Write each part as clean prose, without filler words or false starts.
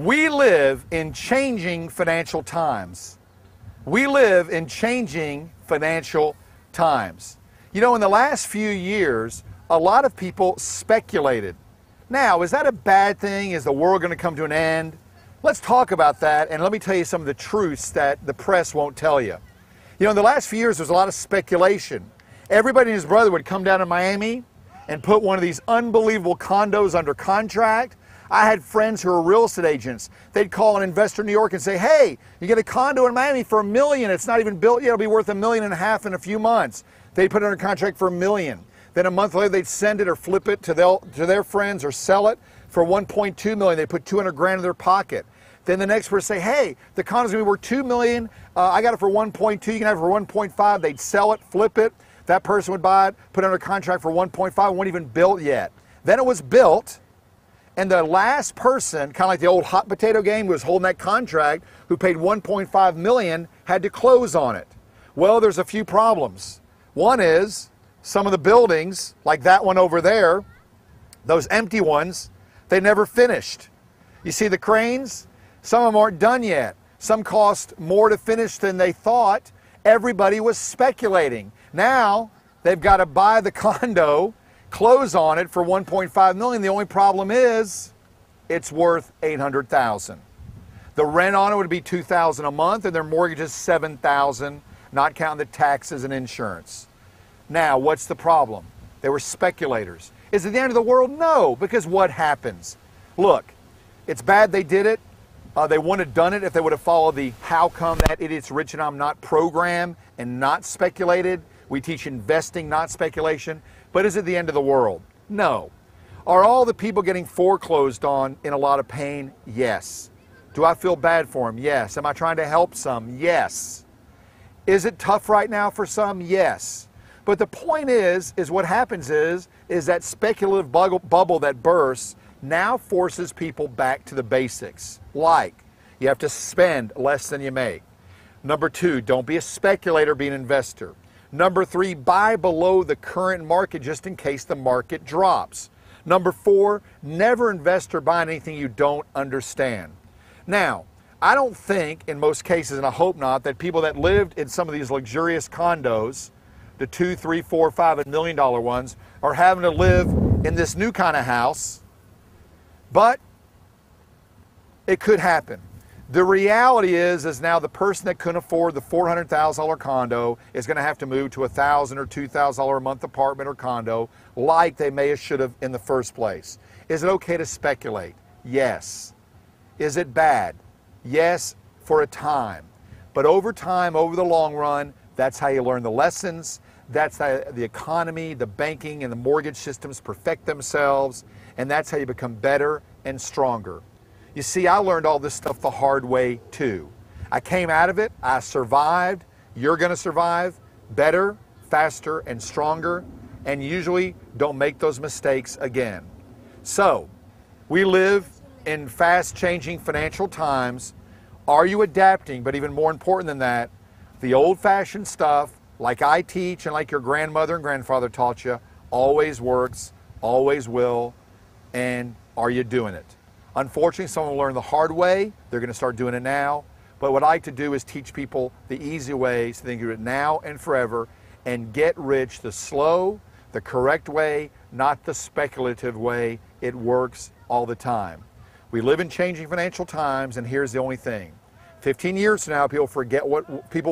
We live in changing financial times. We live in changing financial times. You know, in the last few years, a lot of people speculated. Now, is that a bad thing? Is the world going to come to an end? Let's talk about that, and let me tell you some of the truths that the press won't tell you. You know, in the last few years, there's a lot of speculation. Everybody and his brother would come down to Miami and put one of these unbelievable condos under contract. I had friends who were real estate agents. They'd call an investor in New York and say, hey, you get a condo in Miami for $1 million. It's not even built yet. It'll be worth $1.5 million in a few months. They'd put it under contract for $1 million. Then a month later, they'd send it or flip it to their friends or sell it for $1.2 million. They put 200 grand in their pocket. Then the next person say, hey, the condo's gonna be worth $2 million. I got it for 1.2, you can have it for 1.5. They'd sell it, flip it. That person would buy it, put it under contract for 1.5, it wasn't even built yet. Then it was built, and the last person, kind of like the old hot potato game, who was holding that contract, who paid $1.5 million, had to close on it. Well, there's a few problems. One is, some of the buildings, like that one over there, those empty ones, they never finished. You see the cranes? Some of them aren't done yet. Some cost more to finish than they thought. Everybody was speculating. Now, they've got to buy the condo, close on it for $1.5 million. The only problem is, it's worth $800,000. The rent on it would be $2,000 a month, and their mortgage is $7,000, not counting the taxes and insurance. Now, what's the problem? They were speculators. Is it the end of the world? No, because what happens? Look, it's bad they did it. They wouldn't have done it if they would have followed the how come that idiot's rich and I'm not program and not speculated. We teach investing, not speculation. But is it the end of the world? No. Are all the people getting foreclosed on in a lot of pain? Yes. Do I feel bad for them? Yes. Am I trying to help some? Yes. Is it tough right now for some? Yes. But the point is what happens is that speculative bubble that bursts now forces people back to the basics. Like, you have to spend less than you make. Number 2, don't be a speculator, be an investor. Number 3, buy below the current market just in case the market drops. Number 4, never invest or buy in anything you don't understand. Now, I don't think in most cases, and I hope not, that people that lived in some of these luxurious condos, the $2, $3, $4, $5, and $1 million ones, are having to live in this new kind of house. But it could happen. The reality is now the person that couldn't afford the $400,000 condo is going to have to move to a $1,000 or $2,000 a month apartment or condo like they may have should have in the first place. Is it okay to speculate? Yes. Is it bad? Yes, for a time. But over time, over the long run, that's how you learn the lessons. That's how the economy, the banking, and the mortgage systems perfect themselves. And that's how you become better and stronger. You see, I learned all this stuff the hard way too. I came out of it, I survived. You're going to survive better, faster, and stronger, and usually don't make those mistakes again. So, we live in fast-changing financial times. Are you adapting? But even more important than that, the old-fashioned stuff, like I teach and like your grandmother and grandfather taught you, always works, always will. And are you doing it? Unfortunately, some will learn the hard way. They're going to start doing it now. But what I like to do is teach people the easy way so they can do it now and forever and get rich the slow, the correct way, not the speculative way. It works all the time. We live in changing financial times, and here's the only thing. 15 years from now, people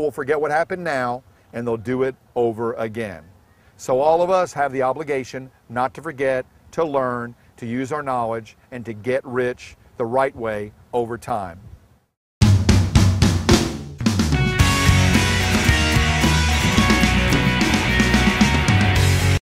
will forget what happened now, and they'll do it over again. So all of us have the obligation not to forget, to learn, to use our knowledge, and to get rich the right way over time.